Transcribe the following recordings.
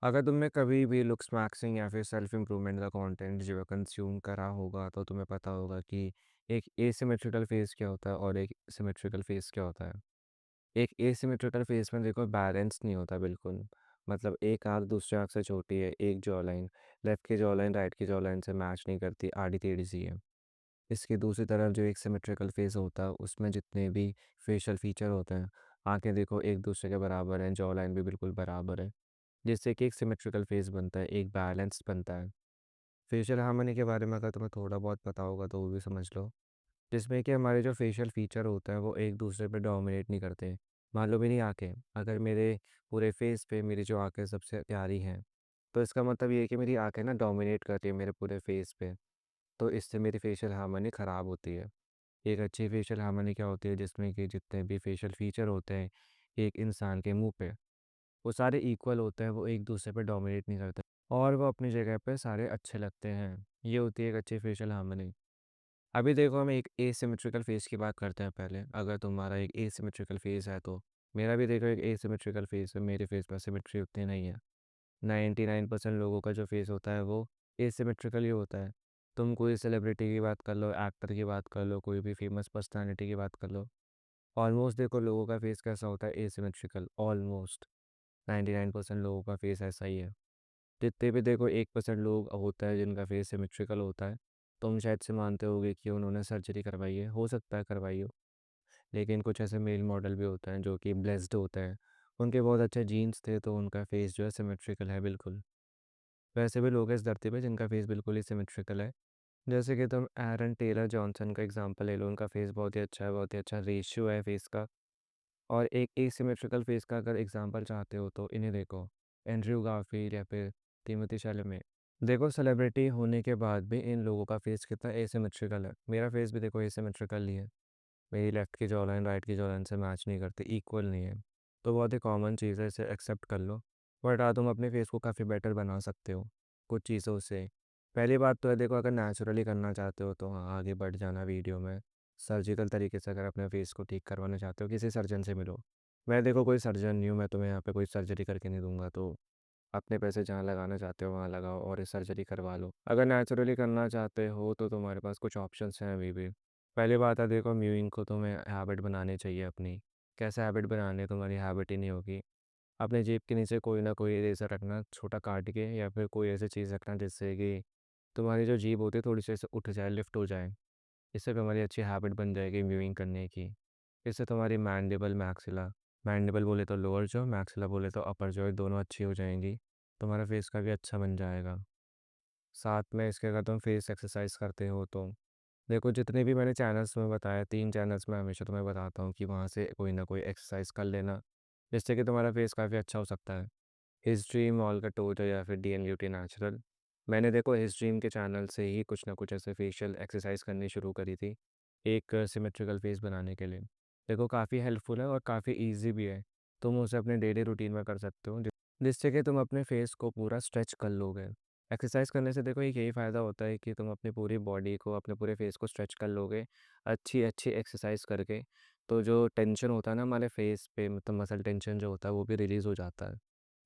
अगर तुमने कभी भी लुक्स मैक्सिंग या फिर सेल्फ इम्प्रूवमेंट का कंटेंट जो है कंज्यूम करा होगा तो तुम्हें पता होगा कि एक एसिमेट्रिकल फेस क्या होता है और एक सिमेट्रिकल फेस क्या होता है। एक एसिमेट्रिकल फेस में देखो बैलेंस नहीं होता बिल्कुल। मतलब एक आंख दूसरे आंख से छोटी है, एक जॉ लाइन लेफ्ट की जॉ लाइन राइट की जॉ लाइन से मैच नहीं करती, आड़ी टेढ़ी सी है। इसकी दूसरी तरफ जो एक सिमेट्रिकल फेस होता है उसमें जितने भी फेशियल फीचर होते हैं, आंखें देखो एक दूसरे के बराबर हैं, जॉ लाइन भी बिल्कुल बराबर है, जिससे कि एक सिमेट्रिकल फेस बनता है, एक बैलेंस बनता है। फेशियल हार्मनी के बारे में अगर तुम्हें थोड़ा बहुत पता होगा तो वो भी समझ लो, जिसमें कि हमारे जो फेशियल फीचर होते हैं वो एक दूसरे पे डोमिनेट नहीं करते। मान लो मेरी आंखें, अगर मेरे पूरे फेस पे मेरी जो आंखें सबसे प्यारी हैं, तो इसका मतलब ये है कि मेरी आंखें ना डोमिनेट करती है मेरे पूरे फेस पे, तो इससे मेरी फेशियल हार्मनी ख़राब होती है। एक अच्छी फेशियल हार्मनी क्या होती है, जिसमें कि जितने भी फेशियल फीचर होते हैं एक इंसान के मुंह पे, वो सारे इक्वल होते हैं, वो एक दूसरे पे डोमिनेट नहीं करते और वो अपनी जगह पे सारे अच्छे लगते हैं। ये होती है एक अच्छी फेशियल हार्मनी। अभी देखो हम एक एसिमेट्रिकल फेस की बात करते हैं पहले। अगर तुम्हारा एक एसिमेट्रिकल फेस है तो मेरा भी देखो एक एसिमेट्रिकल फेस है, मेरे फेस पर सिमेट्री उतनी नहीं है। 99% लोगों का जो फेस होता है वो एसिमेट्रिकल ही होता है। तुम कोई सेलिब्रिटी की बात कर लो, एक्टर की बात कर लो, कोई भी फेमस पर्सनालिटी की बात कर लो, ऑलमोस्ट देखो लोगों का फेस कैसा होता है, एसिमेट्रिकल। ऑलमोस्ट 99% लोगों का फेस ऐसा ही है। जितने भी देखो 1% लोग होता है जिनका फेस सिमेट्रिकल होता है, तुम शायद से मानते होगे कि उन्होंने सर्जरी करवाई है, हो सकता है करवाई हो। लेकिन कुछ ऐसे मेल मॉडल भी होते हैं जो कि ब्लेस्ड होते हैं, उनके बहुत अच्छे जीन्स थे तो उनका फेस जो है सिमेट्रिकल है बिल्कुल। वैसे भी लोग हैं इस धरती पे जिनका फेस बिल्कुल ही सिमेट्रिकल है। जैसे कि तुम एरन टेलर जॉनसन का एग्जांपल ले लो, उनका फेस बहुत ही अच्छा है, बहुत ही अच्छा रेशियो है फेस का। और एक एसिमेट्रिकल फेस का अगर एग्जांपल चाहते हो तो इन्हें देखो, एंड्रयू गारफील्ड या फिर टिमोथी शैलेमे। देखो सेलिब्रिटी होने के बाद भी इन लोगों का फेस कितना एसिमेट्रिकल है। मेरा फेस भी देखो एसिमेट्रिकल ही है, मेरी लेफ्ट की जॉ लाइन राइट की जॉ लाइन से मैच नहीं करती, इक्वल नहीं है। तो बहुत ही कॉमन चीज़ है, इसे एक्सेप्ट कर लो। बट हाँ, तुम अपने फेस को काफ़ी बेटर बना सकते हो कुछ चीज़ों से। पहली बात तो है देखो, अगर नेचुरली करना चाहते हो तो हाँ आगे बढ़ जाना वीडियो में। सर्जिकल तरीके से अगर अपने फेस को ठीक करवाना चाहते हो किसी सर्जन से मिलो। मैं देखो कोई सर्जन नहीं हूँ, मैं तुम्हें यहाँ पे कोई सर्जरी करके नहीं दूंगा, तो अपने पैसे जहाँ लगाना चाहते हो वहाँ लगाओ और इस सर्जरी करवा लो। अगर नेचुरली करना चाहते हो तो तुम्हारे पास कुछ ऑप्शंस हैं अभी भी। पहली बात है देखो, म्यूइंग को तुम्हें हैबिट बनानी चाहिए अपनी। कैसे हैबिट बनानी है, तुम्हारी हैबिट ही नहीं होगी। अपने जेब के नीचे कोई ना कोई इरेज़र रखना छोटा काट के, या फिर कोई ऐसी चीज़ रखना जिससे कि तुम्हारी जो जीभ होती है थोड़ी सी ऐसे उठ जाए, लिफ्ट हो जाए। इससे तुम्हारी अच्छी हैबिट बन जाएगी म्यूइंग करने की। इससे तुम्हारी मैंडिबल मैक्सिला, मैंडिबल बोले तो लोअर जॉ, मैक्सिला बोले तो अपर जॉ, दोनों अच्छी हो जाएंगी। तुम्हारा फेस का भी अच्छा बन जाएगा। साथ में इसके अगर तुम फेस एक्सरसाइज करते हो तो देखो, जितने भी मैंने चैनल्स में बताया, 3 चैनल्स में हमेशा तुम्हें बताता हूँ कि वहाँ से कोई ना कोई एक्सरसाइज कर लेना, जिससे कि तुम्हारा फेस काफ़ी अच्छा हो सकता है। हिस्ट्रीम, ऑल का टोटल या फिर DNUT नेचुरल। मैंने देखो हिस्ट्रीम के चैनल से ही कुछ ना कुछ ऐसे फेशियल एक्सरसाइज करनी शुरू करी थी एक सिमेट्रिकल फेस बनाने के लिए। देखो काफ़ी हेल्पफुल है और काफ़ी इजी भी है। तुम उसे अपने डेली रूटीन में कर सकते हो, जिससे कि तुम अपने फेस को पूरा स्ट्रेच कर लोगे। एक्सरसाइज करने से देखो एक यही फ़ायदा होता है कि तुम अपनी पूरी बॉडी को, अपने पूरे फेस को स्ट्रेच कर लोगे अच्छी अच्छी एक्सरसाइज करके। तो जो टेंशन होता है ना हमारे फेस पे, मतलब मसल टेंशन जो होता है वो भी रिलीज़ हो जाता है।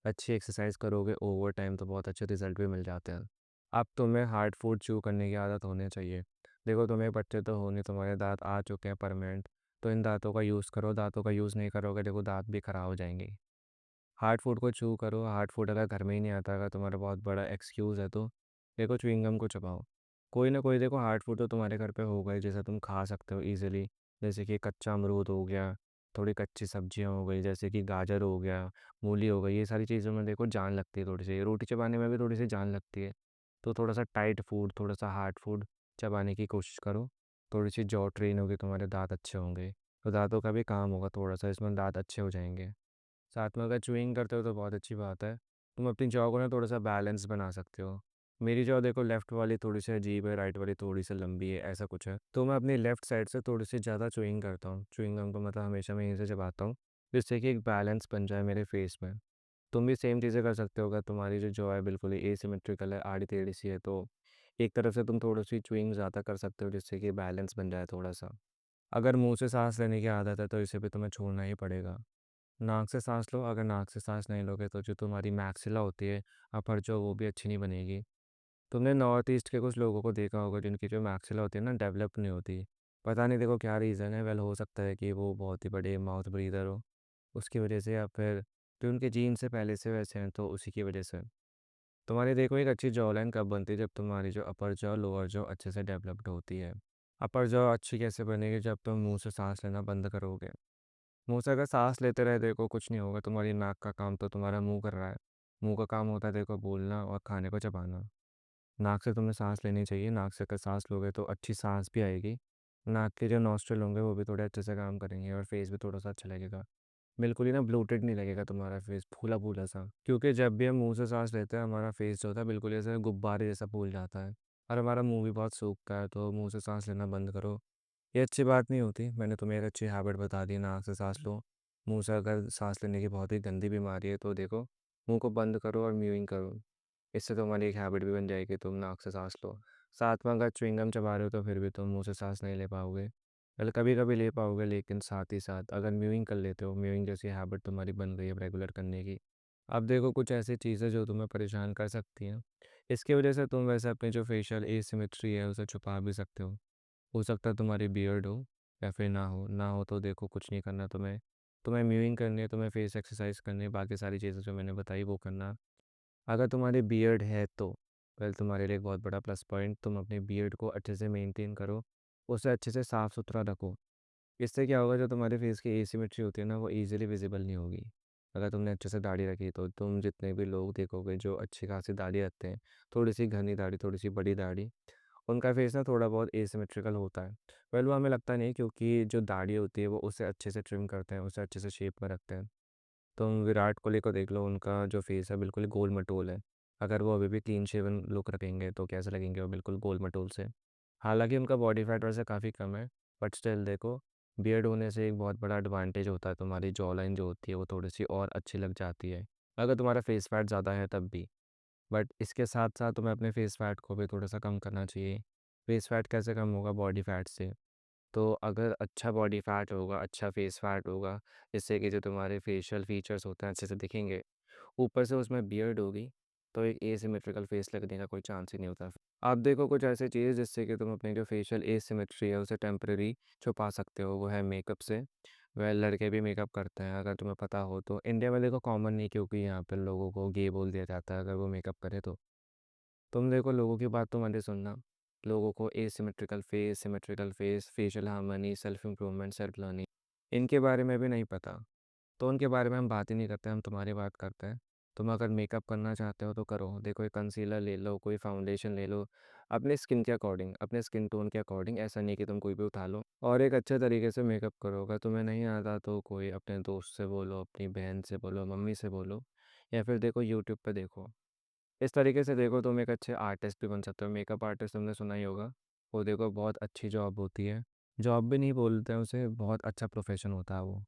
अच्छी एक्सरसाइज करोगे ओवर टाइम तो बहुत अच्छे रिजल्ट भी मिल जाते हैं। अब तुम्हें हार्ड फूड च्यू करने की आदत होनी चाहिए। देखो तुम्हें बच्चे तो होने, तुम्हारे दांत आ चुके हैं परमानेंट, तो इन दांतों का यूज़ करो। दांतों का यूज़ नहीं करोगे देखो दांत भी खराब हो जाएंगे। हार्ड फूड को च्यू करो। हार्ड फूड अगर घर में ही नहीं आता, अगर तुम्हारा बहुत बड़ा एक्सक्यूज़ है तो देखो च्युइंगम को चबाओ। कोई ना कोई देखो हार्ड फूड तो तुम्हारे घर पे होगा ही जैसे तुम खा सकते हो ईजिली। जैसे कि कच्चा अमरूद हो गया, थोड़ी कच्ची सब्जियां हो गई जैसे कि गाजर हो गया, मूली हो गई। ये सारी चीज़ों में देखो जान लगती है थोड़ी सी, रोटी चबाने में भी थोड़ी सी जान लगती है। तो थोड़ा सा टाइट फूड, थोड़ा सा हार्ड फूड चबाने की कोशिश करो। थोड़ी सी जॉ ट्रेन होगी, तुम्हारे दांत अच्छे होंगे, तो दांतों का भी काम होगा थोड़ा सा, इसमें दांत अच्छे हो जाएंगे। साथ में अगर च्युइंग करते हो तो बहुत अच्छी बात है। तुम अपनी जॉ को ना थोड़ा सा बैलेंस बना सकते हो। मेरी जॉ देखो लेफ्ट वाली थोड़ी सी अजीब है, राइट वाली थोड़ी सी लंबी है, ऐसा कुछ है। तो मैं अपनी लेफ्ट साइड से थोड़ी सी ज़्यादा च्युइंग करता हूँ। च्युइंगम को मतलब हमेशा मैं यहीं से चबाता हूँ, जिससे कि एक बैलेंस बन जाए मेरे फेस में। तुम भी सेम चीज़ें कर सकते हो। अगर तुम्हारी जो जॉ है बिल्कुल ही एसिमेट्रिकल है, आड़ी टेढ़ी सी है, तो एक तरफ से तुम थोड़ी सी च्युइंग ज़्यादा कर सकते हो जिससे कि बैलेंस बन जाए थोड़ा सा। अगर मुंह से सांस लेने की आदत है तो इसे भी तुम्हें छोड़ना ही पड़ेगा। नाक से साँस लो, अगर नाक से साँस नहीं लोगे तो जो तुम्हारी मैक्सिला होती है, अपर जॉ, वो भी अच्छी नहीं बनेगी। तुमने नॉर्थ ईस्ट के कुछ लोगों को देखा होगा जिनकी जो मैक्सिला होती है ना, डेवलप नहीं होती। पता नहीं देखो क्या रीज़न है, वेल हो सकता है कि वो बहुत ही बड़े माउथ ब्रीदर हो, उसकी वजह से, या फिर जो उनके जीन से पहले से वैसे हैं तो उसी की वजह से। तुम्हारी देखो एक अच्छी जॉ लाइन कब बनती है, जब तुम्हारी जो अपर जॉ लोअर जॉ अच्छे से डेवलप्ड होती है। अपर जॉ अच्छी कैसे बनेगी, जब तुम मुंह से सांस लेना बंद करोगे। मुंह से अगर सांस लेते रहे देखो कुछ नहीं होगा, तुम्हारी नाक का काम तो तुम्हारा मुंह कर रहा है। मुंह का काम होता है देखो बोलना और खाने को चबाना। नाक से तुम्हें सांस लेनी चाहिए, नाक से अगर सांस लोगे तो अच्छी सांस भी आएगी। नाक के जो नॉस्ट्रिल होंगे वो भी थोड़े अच्छे से काम करेंगे और फेस भी थोड़ा सा अच्छा लगेगा। बिल्कुल ही ना ब्लोटेड नहीं लगेगा तुम्हारा फेस, फूला फूला सा, क्योंकि जब भी हम मुंह से सांस लेते हैं हमारा फेस जो होता है बिल्कुल ऐसे गुब्बारे जैसा फूल जाता है। और हमारा मुंह भी बहुत सूखता है, तो मुंह से सांस लेना बंद करो। ये अच्छी बात नहीं होती, मैंने तुम्हें एक अच्छी हैबिट बता दी, नाक से सांस लो। मुंह से अगर सांस लेने की बहुत ही गंदी बीमारी है तो देखो, मुंह को बंद करो और म्यूइंग करो। इससे तुम्हारी एक हैबिट भी बन जाएगी, तुम नाक से सांस लो। साथ में अगर च्युइंगम चबा रहे हो तो फिर भी तुम मुंह से सांस नहीं ले पाओगे। कल कभी कभी ले पाओगे, लेकिन साथ ही साथ अगर म्यूइंग कर लेते हो, म्यूइंग जैसी हैबिट तुम्हारी बन गई है रेगुलर करने की। अब देखो कुछ ऐसी चीज़ें जो तुम्हें परेशान कर सकती हैं, इसकी वजह से तुम वैसे अपनी जो फेशियल एसिमेट्री है उसे छुपा भी सकते हो सकता है तुम्हारी बियर्ड हो, या फिर ना हो तो देखो कुछ नहीं करना तुम्हें। तुम्हें म्यूइंग करनी है, तुम्हें फेस एक्सरसाइज करनी है, बाकी सारी चीज़ें जो मैंने बताई वो करना। अगर तुम्हारी बियर्ड है तो वेल तुम्हारे लिए एक बहुत बड़ा प्लस पॉइंट, तुम अपने बियर्ड को अच्छे से मेंटेन करो, उसे अच्छे से साफ़ सुथरा रखो। इससे क्या होगा, जो तुम्हारे फेस की एसिमेट्री होती है ना, वो ईजिली विजिबल नहीं होगी। अगर तुमने अच्छे से दाढ़ी रखी तो तुम जितने भी लोग देखोगे जो अच्छी खासी दाढ़ी रखते हैं, थोड़ी सी घनी दाढ़ी, थोड़ी सी बड़ी दाढ़ी, उनका फेस ना थोड़ा बहुत एसिमेट्रिकल होता है। वेल वो हमें लगता नहीं, क्योंकि जो दाढ़ी होती है वो उसे अच्छे से ट्रिम करते हैं, उसे अच्छे से शेप में रखते हैं। तुम विराट कोहली को देख लो, उनका जो फेस है बिल्कुल गोल मटोल है। अगर वो अभी भी क्लीन शेवन लुक रखेंगे तो कैसे लगेंगे, वो बिल्कुल गोल मटोल से। हालांकि उनका बॉडी फैट वैसे काफ़ी कम है, बट स्टिल देखो, बियर्ड होने से एक बहुत बड़ा एडवांटेज होता है, तुम्हारी जॉ लाइन जो होती है वो थोड़ी सी और अच्छी लग जाती है, अगर तुम्हारा फेस फैट ज़्यादा है तब भी। बट इसके साथ साथ तुम्हें अपने फेस फैट को भी थोड़ा सा कम करना चाहिए। फेस फैट कैसे कम होगा, बॉडी फैट से। तो अगर अच्छा बॉडी फैट होगा, अच्छा फेस फैट होगा, जिससे कि जो तुम्हारे फेशियल फीचर्स होते हैं अच्छे से दिखेंगे, ऊपर से उसमें बियर्ड होगी, तो एक एसिमेट्रिकल फेस लगने का कोई चांस ही नहीं होता। आप देखो कुछ ऐसी चीज़ जिससे कि तुम अपनी जो फेशियल एसिमेट्री है उसे टेम्परेरी छुपा सकते हो, वो है मेकअप से। वह लड़के भी मेकअप करते हैं, अगर तुम्हें पता हो तो। इंडिया में देखो कॉमन नहीं, क्योंकि यहाँ पर लोगों को गे बोल दिया जाता है अगर वो मेकअप करे तो। तुम देखो लोगों की बात तो मत ही सुनना। लोगों को asymmetrical face, symmetrical face, facial harmony, self improvement, self learning, इनके बारे में भी नहीं पता। तो उनके बारे में हम बात ही नहीं करते, हम तुम्हारी बात करते हैं। तुम अगर मेकअप करना चाहते हो तो करो, देखो एक कंसीलर ले लो, कोई फाउंडेशन ले लो, अपने स्किन के अकॉर्डिंग, अपने स्किन टोन के अकॉर्डिंग, ऐसा नहीं कि तुम कोई भी उठा लो, और एक अच्छे तरीके से मेकअप करो। अगर तुम्हें नहीं आता तो कोई अपने दोस्त से बोलो, अपनी बहन से बोलो, मम्मी से बोलो, या फिर देखो यूट्यूब पे देखो। इस तरीके से देखो तुम एक अच्छे आर्टिस्ट भी बन सकते हो। मेकअप आर्टिस्ट तुमने सुना ही होगा, वो देखो बहुत अच्छी जॉब होती है। जॉब भी नहीं बोलते हैं उसे, बहुत अच्छा प्रोफेशन होता है वो,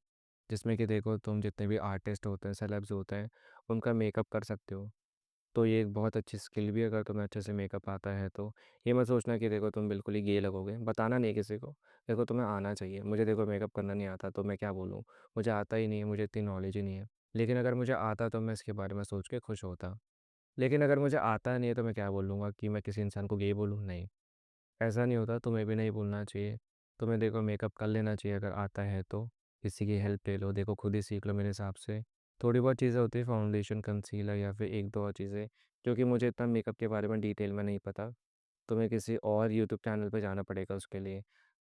जिसमें कि देखो तुम जितने भी आर्टिस्ट होते हैं, सेलेब्स होते हैं, उनका मेकअप कर सकते हो। तो ये एक बहुत अच्छी स्किल भी है, अगर तुम्हें अच्छे से मेकअप आता है तो। ये मत सोचना कि देखो तुम बिल्कुल ही गे लगोगे, बताना नहीं किसी को। देखो तुम्हें आना चाहिए, मुझे देखो मेकअप करना नहीं आता तो मैं क्या बोलूँ, मुझे आता ही नहीं है, मुझे इतनी नॉलेज ही नहीं है। लेकिन अगर मुझे आता तो मैं इसके बारे में सोच के खुश होता। लेकिन अगर मुझे आता नहीं है तो मैं क्या बोलूँगा, कि मैं किसी इंसान को गे बोलूँ? नहीं, ऐसा नहीं होता, तुम्हें भी नहीं बोलना चाहिए। तुम्हें देखो मेकअप कर लेना चाहिए अगर आता है तो। किसी की हेल्प ले लो, देखो खुद ही सीख लो मेरे हिसाब से। थोड़ी बहुत चीज़ें होती है, फाउंडेशन, कंसीलर, या फिर एक दो और चीज़ें, क्योंकि मुझे इतना मेकअप के बारे में डिटेल में नहीं पता। तुम्हें किसी और यूट्यूब चैनल पे जाना पड़ेगा उसके लिए,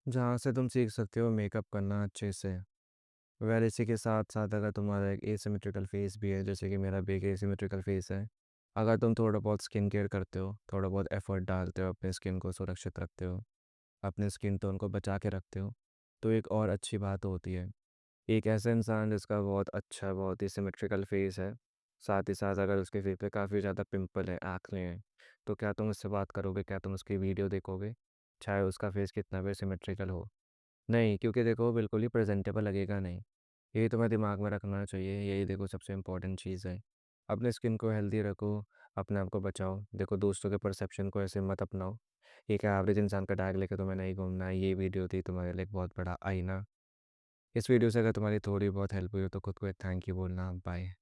जहाँ से तुम सीख सकते हो मेकअप करना अच्छे से। वेल इसी के साथ साथ अगर तुम्हारा एक एसिमेट्रिकल फेस भी है, जैसे कि मेरा भी एक एसिमेट्रिकल फेस है, अगर तुम थोड़ा बहुत स्किन केयर करते हो, थोड़ा बहुत एफर्ट डालते हो, अपने स्किन को सुरक्षित रखते हो, अपने स्किन टोन को बचा के रखते हो, तो एक और अच्छी बात होती है। एक ऐसा इंसान जिसका बहुत अच्छा, बहुत ही सिमेट्रिकल फेस है, साथ ही साथ अगर उसके फेस पे काफ़ी ज़्यादा पिंपल है, एक्ने हैं, तो क्या तुम उससे बात करोगे, क्या तुम उसकी वीडियो देखोगे, चाहे उसका फेस कितना भी सिमेट्रिकल हो? नहीं, क्योंकि देखो वो बिल्कुल ही प्रेजेंटेबल लगेगा नहीं। यही तुम्हें दिमाग में रखना चाहिए, यही देखो सबसे इम्पोर्टेंट चीज़ है। अपने स्किन को हेल्दी रखो, अपने आप को बचाओ। देखो दोस्तों के परसेप्शन को ऐसे मत अपनाओ। एक एवरेज इंसान का टैग लेके तुम्हें नहीं घूमना है, ये वीडियो थी तुम्हारे लिए एक बहुत बड़ा आईना। इस वीडियो से अगर तुम्हारी थोड़ी बहुत हेल्प हुई हो तो खुद को एक थैंक यू बोलना। बाय।